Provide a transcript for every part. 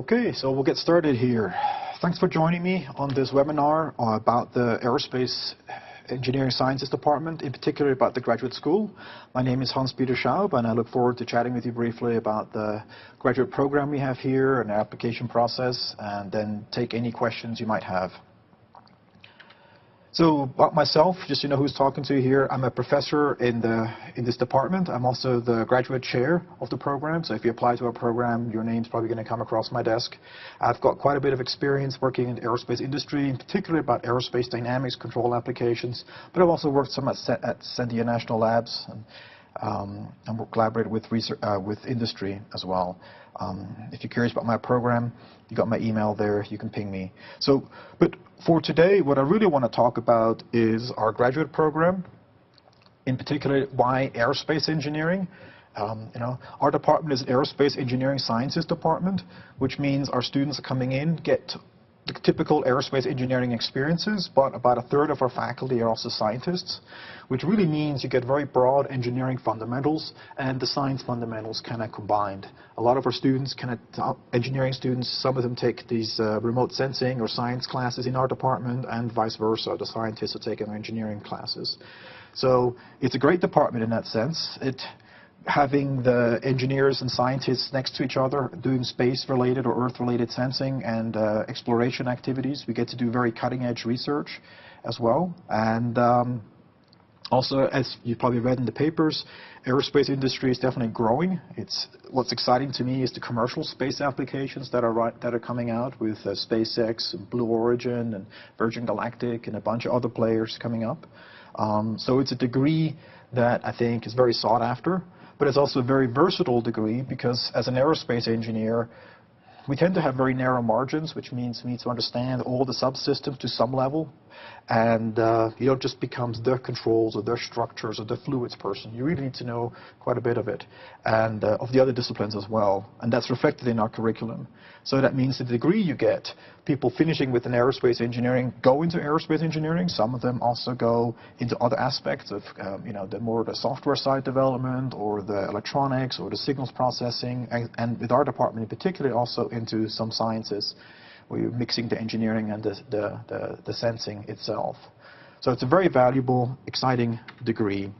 Okay, so we'll get started here. Thanks for joining me on this webinar about the Aerospace Engineering Sciences Department, in particular about the graduate school. My name is Hanspeter Schaub, and I look forward to chatting with you briefly about the graduate program we have here and the application process, and then take any questions you might have. So about myself, just so you know who's talking to you here, I'm a professor in this department. I'm also the graduate chair of the program, so if you apply to our program, your name's probably going to come across my desk. I've got quite a bit of experience working in the aerospace industry, in particular about aerospace dynamics control applications, but I've also worked some at Sandia National Labs, and we'll collaborate with industry as well. If you're curious about my program, you got my email there, you can ping me. But for today, what I really want to talk about is our graduate program, in particular why aerospace engineering. Our department is Aerospace Engineering Sciences Department, which means our students coming in get the typical aerospace engineering experiences, but about a third of our faculty are also scientists, which really means you get very broad engineering fundamentals and the science fundamentals kind of combined. A lot of our students, engineering students, some of them take these remote sensing or science classes in our department, and vice versa. The scientists are taking our engineering classes. So it's a great department in that sense. Having the engineers and scientists next to each other doing space-related or Earth-related sensing and exploration activities. We get to do very cutting-edge research as well. And also, as you probably read in the papers, aerospace industry is definitely growing. What's exciting to me is the commercial space applications that are coming out with SpaceX and Blue Origin and Virgin Galactic and a bunch of other players coming up. So it's a degree that I think is very sought after. But it's also a very versatile degree because as an aerospace engineer, we tend to have very narrow margins, which means we need to understand all the subsystems to some level. And you don't just become the controls or the structures or the fluids person. You really need to know quite a bit of it, and of the other disciplines as well. And that's reflected in our curriculum. So that means the degree you get, people finishing with an aerospace engineering go into aerospace engineering. Some of them also go into other aspects of the software side development or the electronics or the signals processing. And with our department in particular, also into some sciences, where you're mixing the engineering and the sensing itself. So it's a very valuable, exciting degree.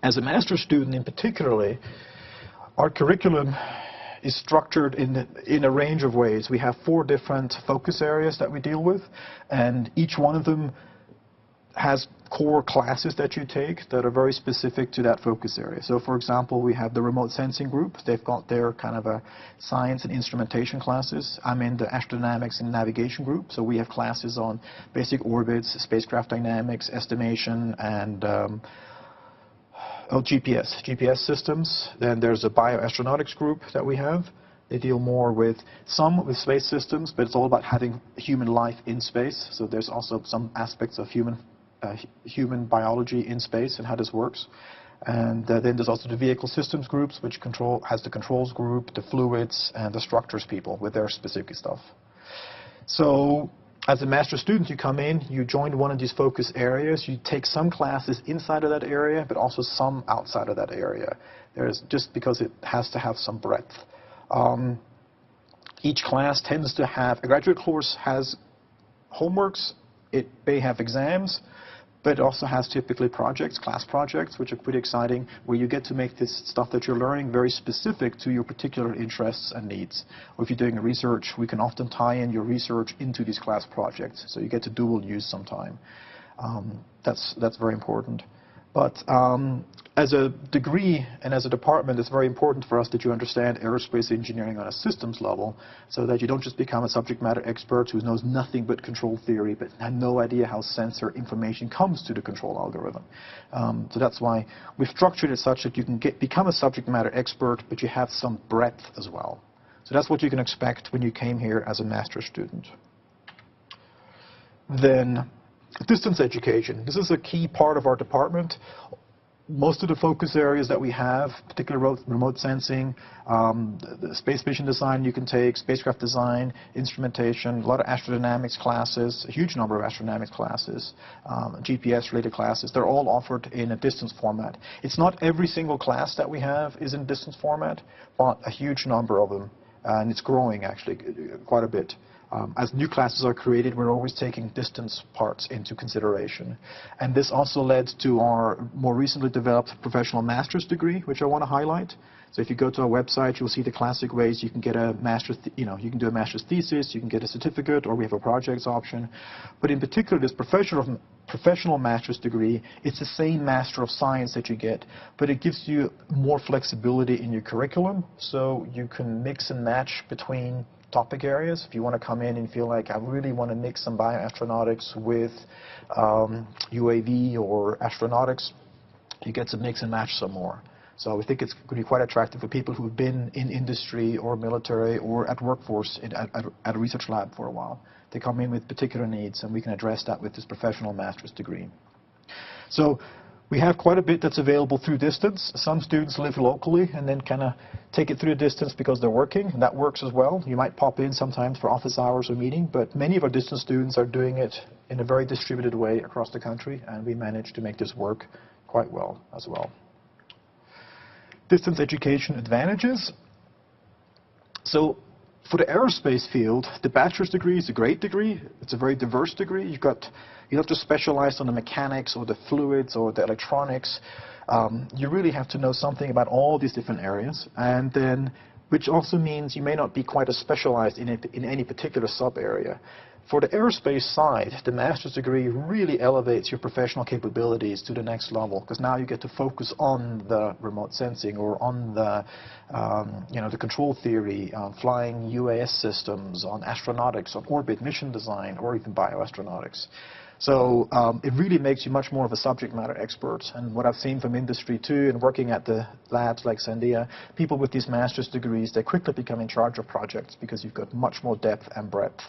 As a master's student in particularly, our curriculum is structured in a range of ways. We have 4 different focus areas that we deal with, and each one of them has core classes that you take that are very specific to that focus area. So for example, we have the remote sensing group. They've got their kind of a science and instrumentation classes. I'm in the astrodynamics and navigation group, so we have classes on basic orbits, spacecraft dynamics, estimation, and GPS systems. Then there's a bioastronautics group that we have. They deal more with space systems, but it's all about having human life in space. So there's also some aspects of human biology in space and how this works. And then there's also the vehicle systems groups, which has the controls group, the fluids, and the structures people with their specific stuff. So as a master's student, you come in, you join one of these focus areas, you take some classes inside of that area, but also some outside of that area. Just because it has to have some breadth. Each class tends to have, a graduate course has homeworks, it may have exams, but it also has typically projects, class projects, which are pretty exciting, where you get to make this stuff that you're learning very specific to your particular interests and needs. Or if you're doing research, we can often tie in your research into these class projects, so you get to dual use sometime. That's very important. But as a degree and as a department, it's very important for us that you understand aerospace engineering on a systems level, so that you don't just become a subject matter expert who knows nothing but control theory, but had no idea how sensor information comes to the control algorithm. So that's why we've structured it such that you can become a subject matter expert, but you have some breadth as well. So that's what you can expect when you came here as a master's student. Then distance education. This is a key part of our department. Most of the focus areas that we have, particularly remote sensing, the space mission design you can take, spacecraft design, instrumentation, a lot of astrodynamics classes, a huge number of astrodynamics classes, GPS-related classes. They're all offered in a distance format. It's not every single class that we have is in distance format, but a huge number of them and it's growing actually quite a bit. As new classes are created, we're always taking distance parts into consideration. And this also led to our more recently developed professional master's degree, which I want to highlight. So if you go to our website, you'll see the classic ways you can get a master's, you can do a master's thesis, you can get a certificate, or we have a projects option. But in particular, this professional master's degree, it's the same Master of Science that you get, but it gives you more flexibility in your curriculum, so you can mix and match between topic areas. If you want to come in and feel like I really want to mix some bioastronautics with UAV or astronautics, you get to mix and match some more. So we think it's going to be quite attractive for people who've been in industry or military or at workforce at a research lab for a while. They come in with particular needs, and we can address that with this professional master's degree. So we have quite a bit that's available through distance. Some students live locally and then kind of take it through a distance because they're working, and that works as well. You might pop in sometimes for office hours or meeting, but many of our distance students are doing it in a very distributed way across the country, and we managed to make this work quite well as well. Distance education advantages. So for the aerospace field, the bachelor's degree is a great degree. It's a very diverse degree. You don't have to specialize on the mechanics or the fluids or the electronics. You really have to know something about all these different areas, and then, which also means you may not be quite as specialized in any particular sub-area. For the aerospace side, the master's degree really elevates your professional capabilities to the next level, because now you get to focus on the remote sensing or on the, the control theory, on flying UAS systems, on astronautics, on orbit mission design, or even bioastronautics. So it really makes you much more of a subject matter expert. And what I've seen from industry too, and working at the labs like Sandia, people with these master's degrees, they quickly become in charge of projects because you've got much more depth and breadth.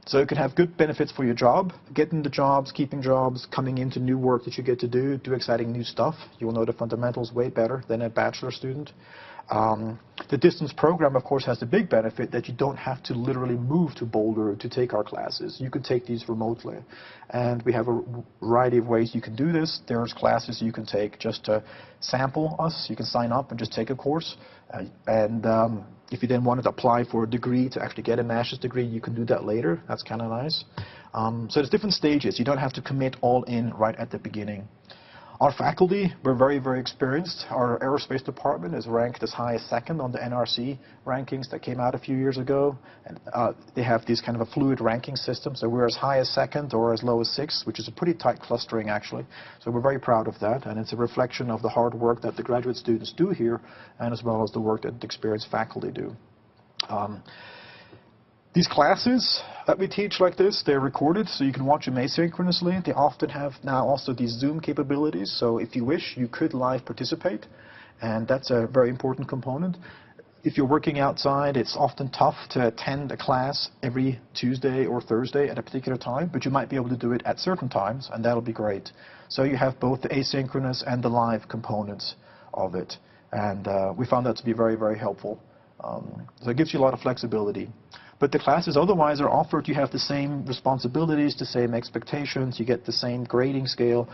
So it can have good benefits for your job, getting the jobs, keeping jobs, coming into new work that you get to do exciting new stuff. You will know the fundamentals way better than a bachelor student. The distance program, of course, has the big benefit that you don't have to literally move to Boulder to take our classes. You can take these remotely. And we have a variety of ways you can do this. There's classes you can take just to sample us. You can sign up and just take a course. If you then wanted to apply for a degree to actually get a master's degree, you can do that later. That's kind of nice. So there's different stages. You don't have to commit all in right at the beginning. Our faculty, we're very, very experienced. Our aerospace department is ranked as high as second on the NRC rankings that came out a few years ago. And, they have these kind of a fluid ranking system, so we're as high as second or as low as sixth, which is a pretty tight clustering actually. So we're very proud of that, and it's a reflection of the hard work that the graduate students do here, and as well as the work that the experienced faculty do. These classes that we teach like this, they're recorded, so you can watch them asynchronously. They often have now also these Zoom capabilities, so if you wish, you could live participate, and that's a very important component. If you're working outside, it's often tough to attend a class every Tuesday or Thursday at a particular time, but you might be able to do it at certain times, and that'll be great. So you have both the asynchronous and the live components of it, and we found that to be very, very helpful. So it gives you a lot of flexibility. But the classes otherwise are offered. You have the same responsibilities, the same expectations. You get the same grading scale.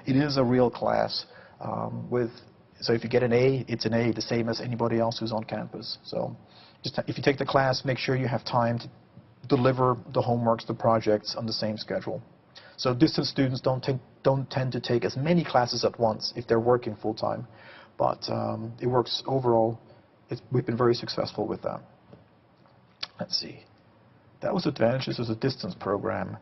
It is a real class. So if you get an A, it's an A, the same as anybody else who's on campus. So just if you take the class, make sure you have time to deliver the homeworks, the projects on the same schedule. So distance students don't tend to take as many classes at once if they're working full time. But it works overall. We've been very successful with that. Let's see. That was advantages as a distance program.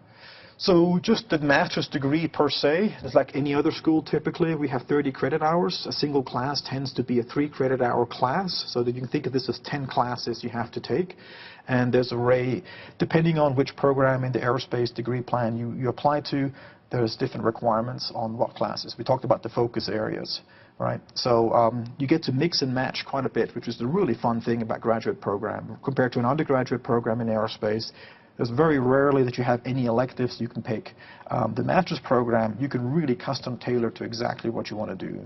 So just the master's degree per se, it's like any other school typically. We have 30 credit hours. A single class tends to be a 3-credit-hour class, so that you can think of this as 10 classes you have to take. And there's an array, depending on which program in the aerospace degree plan you apply to, there's different requirements on what classes. We talked about the focus areas. Right, so you get to mix and match quite a bit, which is the really fun thing about graduate program. Compared to an undergraduate program in aerospace, there's very rarely that you have any electives you can pick. The master's program, you can really custom tailor to exactly what you want to do.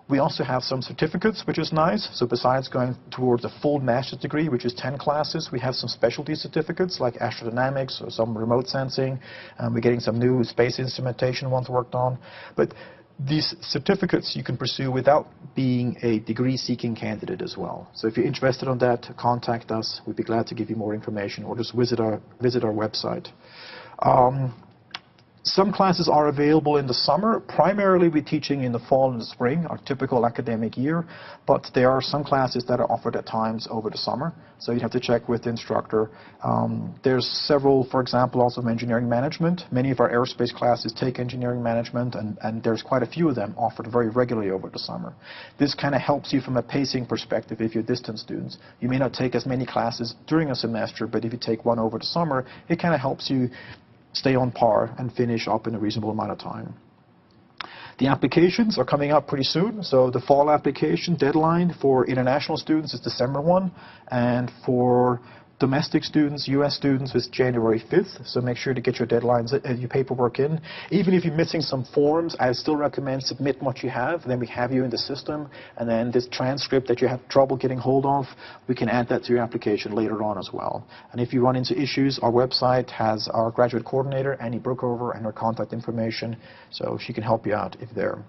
We also have some certificates, which is nice. So besides going towards a full master's degree, which is 10 classes, we have some specialty certificates like astrodynamics or some remote sensing. We're getting some new space instrumentation ones worked on. But These certificates you can pursue without being a degree-seeking candidate as well. So if you're interested in that, contact us. We'd be glad to give you more information, or just visit our website. Some classes are available in the summer. Primarily, we're teaching in the fall and the spring, our typical academic year, but there are some classes that are offered at times over the summer, so you'd have to check with the instructor. There's several, for example, also engineering management. Many of our aerospace classes take engineering management, and there's quite a few of them offered very regularly over the summer. This kind of helps you from a pacing perspective if you're distance students. You may not take as many classes during a semester, but if you take one over the summer, it kind of helps you stay on par and finish up in a reasonable amount of time. The applications are coming up pretty soon. So the fall application deadline for international students is December 1, and for domestic students, U.S. students, is January 5th. So make sure to get your deadlines, your paperwork in. Even if you're missing some forms, I still recommend submit what you have. Then we have you in the system. And then this transcript that you have trouble getting hold of, we can add that to your application later on as well. And if you run into issues, our website has our graduate coordinator, Annie Brookover, and her contact information. So she can help you out if there.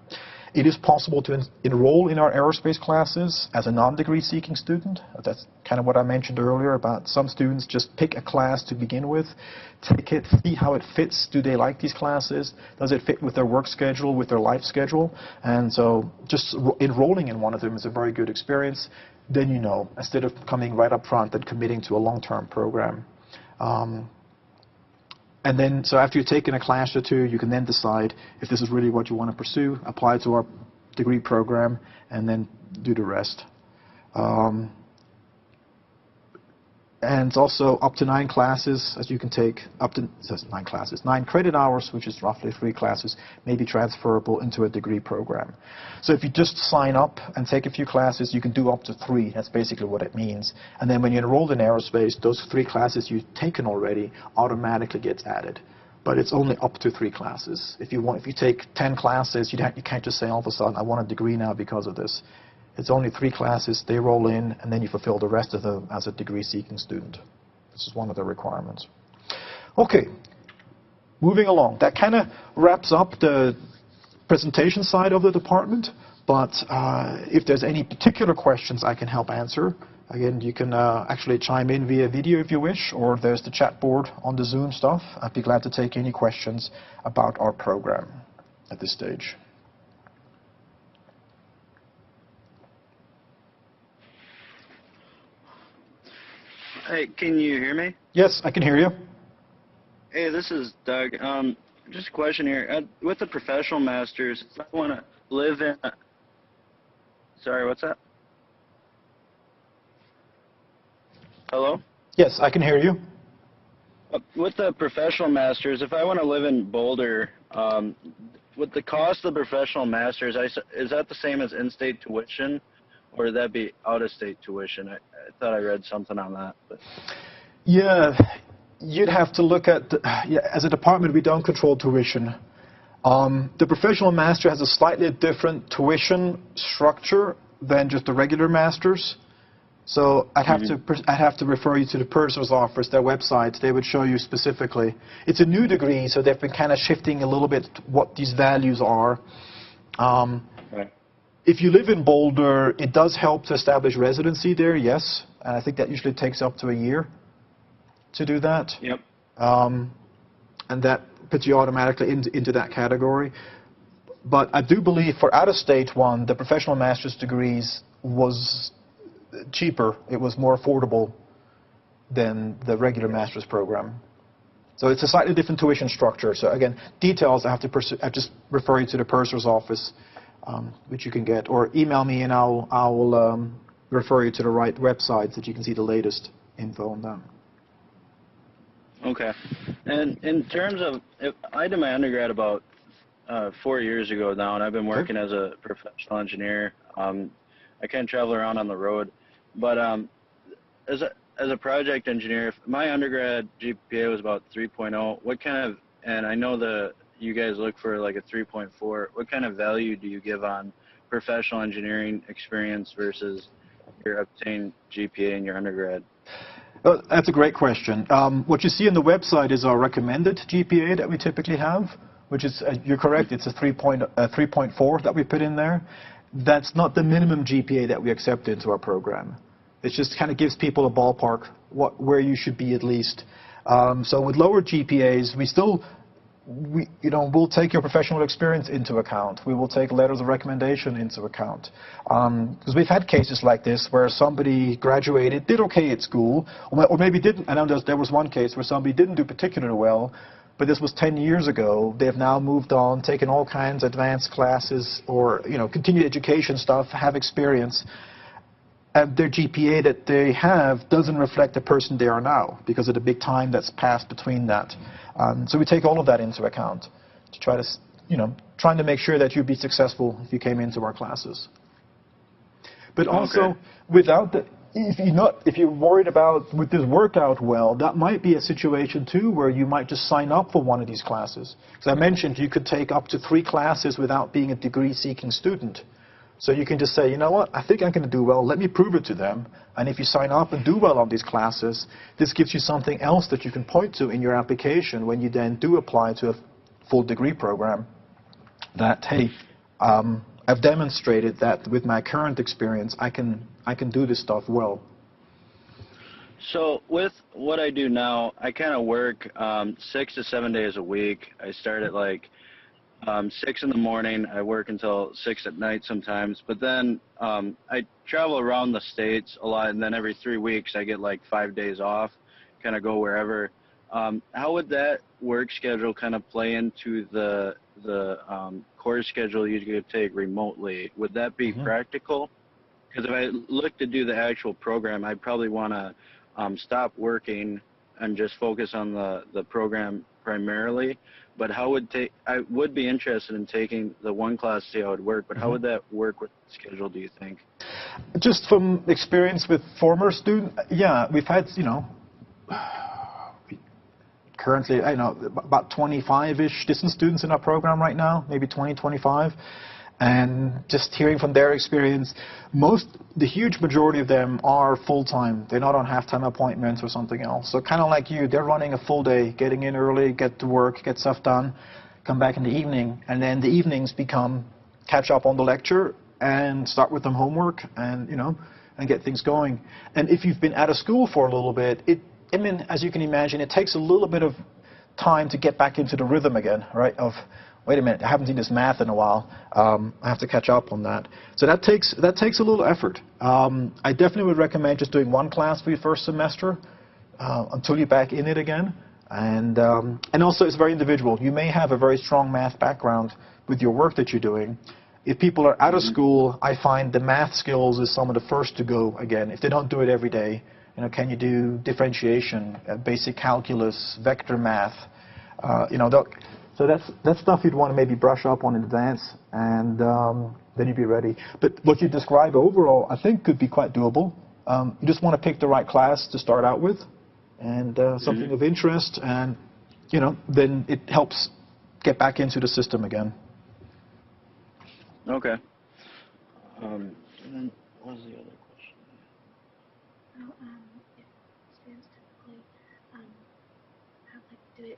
It is possible to enroll in our aerospace classes as a non-degree seeking student. That's kind of what I mentioned earlier about some students just pick a class to begin with, take it, see how it fits. Do they like these classes? Does it fit with their work schedule, with their life schedule? And so just enrolling in one of them is a very good experience. Then you know, instead of coming right up front and committing to a long-term program. And then, so after you've taken a class or two, you can then decide if this is really what you want to pursue, apply to our degree program, and then do the rest. And it's also up to 9 classes, as you can take, up to, it says 9 classes, 9 credit hours, which is roughly 3 classes, may be transferable into a degree program. So if you just sign up and take a few classes, you can do up to 3. That's basically what it means. And then when you enroll in aerospace, those 3 classes you've taken already automatically gets added. But it's only up to 3 classes. If you take 10 classes, you can't just say all of a sudden, I want a degree now because of this. It's only 3 classes, they roll in, and then you fulfill the rest of them as a degree-seeking student. This is one of the requirements. Okay, moving along. That kind of wraps up the presentation side of the department, but if there's any particular questions I can help answer, again, you can actually chime in via video if you wish, or there's the chat board on the Zoom stuff. I'd be glad to take any questions about our program at this stage. Hey, can you hear me? Yes, I can hear you. Hey, this is Doug. Just a question here. With the professional masters, if I want to live in... Sorry, what's that? Hello? Yes, I can hear you. With the professional masters, if I want to live in Boulder, with the cost of the professional masters, is that the same as in-state tuition? Or would that be out-of-state tuition? I thought I read something on that. But. Yeah, you'd have to look at, as a department, we don't control tuition. The professional master has a slightly different tuition structure than just the regular masters. So I'd have to refer you to the purser's office, their website. They would show you specifically. It's a new degree, so they've been kind of shifting a little bit what these values are. Right. If you live in Boulder, it does help to establish residency there, yes. And I think that usually takes up to a year to do that. Yep. And that puts you automatically into that category. But I do believe for out-of-state one, the professional master's degrees was cheaper. It was more affordable than the regular master's program. So it's a slightly different tuition structure. So again, details I just refer you to the purser's office, which you can get, or email me and I'll refer you to the right websites that you can see the latest info on that. Okay. And in terms of, I did my undergrad about 4 years ago now, and I've been working as a professional engineer. I can travel around on the road, but as a project engineer, if my undergrad GPA was about 3.0, what kind of, and I know you guys look for like a 3.4, what kind of value do you give on professional engineering experience versus your obtained GPA in your undergrad? Well, that's a great question. What you see on the website is our recommended GPA that we typically have. which is, you're correct, it's a 3.4 that we put in there. That's not the minimum GPA that we accept into our program. It just kind of gives people a ballpark where you should be at least. So with lower GPAs, we'll take your professional experience into account. We will take letters of recommendation into account. Because we've had cases like this where somebody graduated, did okay at school, or maybe didn't. I know there was one case where somebody didn't do particularly well, but this was 10 years ago. They've now moved on, taken all kinds of advanced classes or continued education stuff, have experience. And their GPA that they have doesn't reflect the person they are now because of the big time that's passed between that. So we take all of that into account to try to, trying to make sure that you'd be successful if you came into our classes. But also, without the, if you're worried about would this work out well, that might be a situation too where you might just sign up for one of these classes. As I mentioned, you could take up to 3 classes without being a degree-seeking student. So you can just say, you know what, I think I'm going to do well, let me prove it to them. And if you sign up and do well on these classes, this gives you something else that you can point to in your application when you then do apply to a full degree program. That, hey, I've demonstrated that with my current experience, I can do this stuff well. So with what I do now, I kind of work 6 to 7 days a week. I start at like 6 in the morning. I work until 6 at night sometimes. But then I travel around the States a lot, and then every 3 weeks I get like 5 days off, kind of go wherever. How would that work schedule kind of play into the course schedule you could take remotely? Would that be practical? Because if I look to do the actual program, I'd probably want to stop working and just focus on the program primarily. But how would I would be interested in taking the one class to see how it would work, but how would that work with the schedule, do you think? Just from experience with former students, yeah, we've had, currently, about 25-ish distance students in our program right now, maybe 20, 25. And just hearing from their experience, the huge majority of them are full-time. They're not on half-time appointments or something else. So kind of like you, they're running a full day, getting in early, get to work, get stuff done, come back in the evening, and then the evenings become catch up on the lecture and start with them homework and, and get things going. And if you've been out of school for a little bit, as you can imagine, it takes a little bit of time to get back into the rhythm again, right, of, wait a minute, I haven't seen this math in a while. I have to catch up on that. So that takes a little effort. I definitely would recommend just doing one class for your first semester until you're back in it again. And also, it's very individual. You may have a very strong math background with your work that you're doing. If people are out of school, I find the math skills is some of the first to go again. If they don't do it every day, can you do differentiation, basic calculus, vector math? So that's stuff you'd want to maybe brush up on in advance, and then you'd be ready. But what you describe overall, I think, could be quite doable. You just want to pick the right class to start out with, and something of interest, and then it helps get back into the system again. Okay. And then what was the other question? Well, if students typically have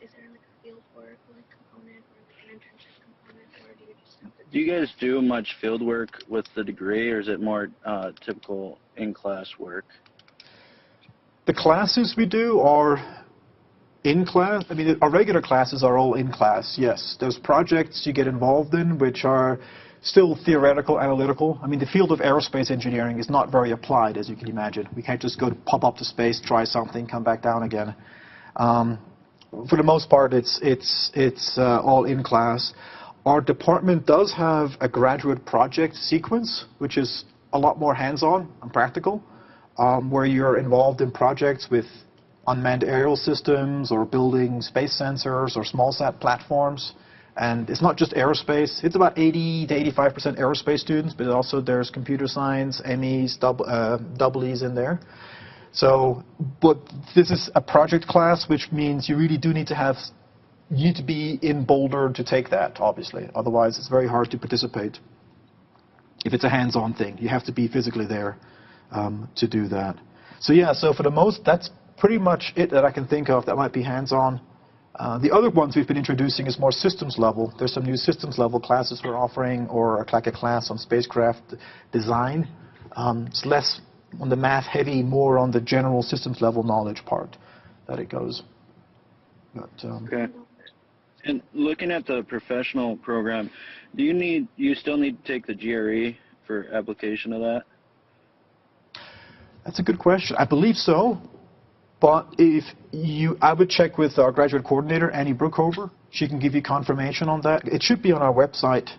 is there like a field work component or like an internship component, or do you just have to? Do you guys do much field work with the degree, or is it more typical in-class work? The classes we do are in class. I mean, our regular classes are all in class, yes. There's projects you get involved in which are still theoretical, analytical. I mean, the field of aerospace engineering is not very applied, as you can imagine. We can't just go pop up to space, try something, come back down again. For the most part, it's all in class. Our department does have a graduate project sequence, which is a lot more hands-on and practical, where you're involved in projects with unmanned aerial systems or building space sensors or small-sat platforms. And it's not just aerospace. It's about 80 to 85% aerospace students, but also there's computer science, MEs, double E's in there. So, but this is a project class, which means you really do need to be in Boulder to take that, obviously. Otherwise, it's very hard to participate. If it's a hands-on thing, you have to be physically there to do that. So yeah, so for the most, that's pretty much it that I can think of that might be hands-on. The other ones we've been introducing is more systems level. There's some new systems level classes we're offering, or like a class on spacecraft design. It's less on the math heavy, more on the general systems level knowledge part that it goes. But, okay. And looking at the professional program, do you still need to take the GRE for application of that? That's a good question. I believe so. But I would check with our graduate coordinator, Annie Brookover. She can give you confirmation on that. It should be on our website.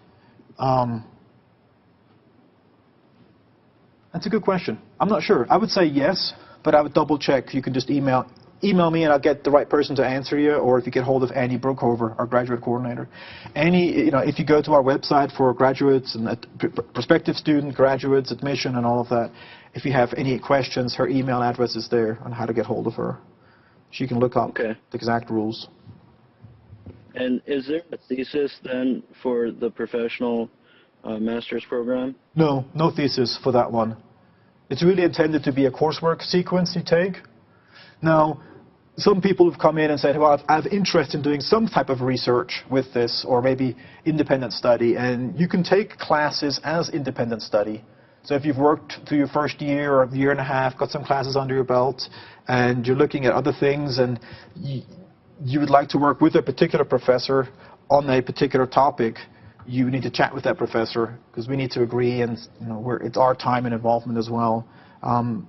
That's a good question. I'm not sure. I would say yes, but I would double check. You can just email me and I'll get the right person to answer you, or if you get hold of Annie Brookover, our graduate coordinator. Annie, if you go to our website for graduates and prospective student, graduates, admission and all of that, if you have any questions, her email address is there on how to get hold of her. She can look up the exact rules. And is there a thesis then for the professional master's program? No thesis for that one. It's really intended to be a coursework sequence you take. Now, some people have come in and said, well, I have interest in doing some type of research with this, or maybe independent study, and you can take classes as independent study. So if you've worked through your first year or year and a half, got some classes under your belt, and you're looking at other things, and you would like to work with a particular professor on a particular topic, you need to chat with that professor, because we need to agree, and it's our time and involvement as well.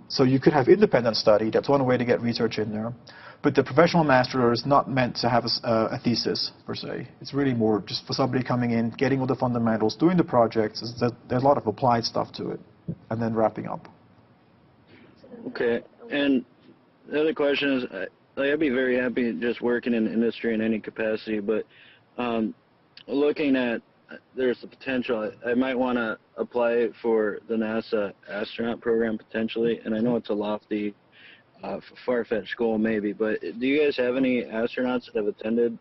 So you could have independent study. That's one way to get research in there. But the professional master is not meant to have a thesis, per se. It's really more just for somebody coming in, getting all the fundamentals, doing the projects. There's a lot of applied stuff to it, and then wrapping up. Okay. And the other question is, I'd be very happy just working in industry in any capacity, but looking at there's the potential. I might want to apply for the NASA astronaut program potentially, and I know it's a lofty, far-fetched goal maybe, but do you guys have any astronauts that have attended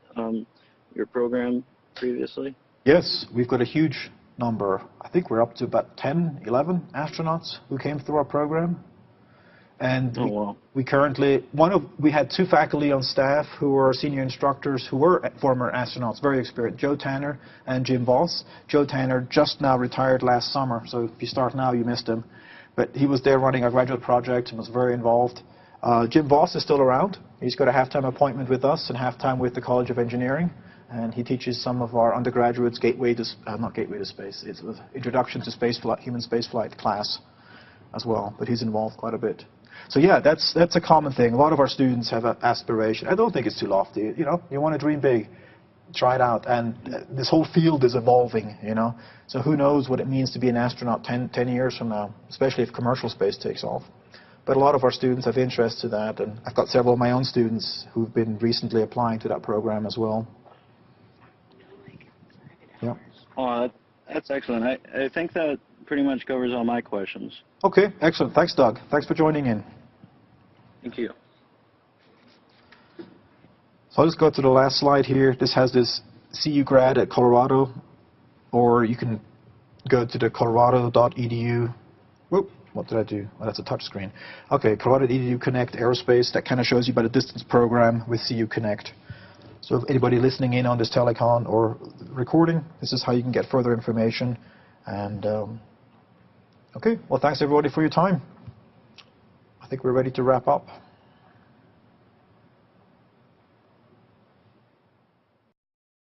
your program previously? Yes, we've got a huge number. I think we're up to about 10, 11 astronauts who came through our program. And we currently, we had 2 faculty on staff who were senior instructors who were former astronauts, very experienced, Joe Tanner and Jim Voss. Joe Tanner just now retired last summer, so if you start now, you missed him. But he was there running our graduate project and was very involved. Jim Voss is still around. He's got a half-time appointment with us and half-time with the College of Engineering. And he teaches some of our undergraduates not Gateway to Space, it's Introduction to Spaceflight, Human Spaceflight class as well, but he's involved quite a bit. So yeah, that's a common thing. A lot of our students have an aspiration. I don't think it's too lofty. You want to dream big, try it out. And this whole field is evolving, So who knows what it means to be an astronaut 10 years from now, especially if commercial space takes off. But a lot of our students have interest to that, and I've got several of my own students who've been recently applying to that program as well. Yeah. Oh, that's excellent. I think that pretty much covers all my questions. Okay, excellent. Thanks, Doug. Thanks for joining in. Thank you. So I'll just go to the last slide here. This has this CU grad at Colorado, or you can go to the colorado.edu. Whoop, what did I do? Oh, that's a touch screen. Okay, Colorado.edu Connect Aerospace. That kind of shows you about a distance program with CU Connect. So if anybody listening in on this telecon or recording, this is how you can get further information. And okay, well, thanks everybody for your time. I think we're ready to wrap up.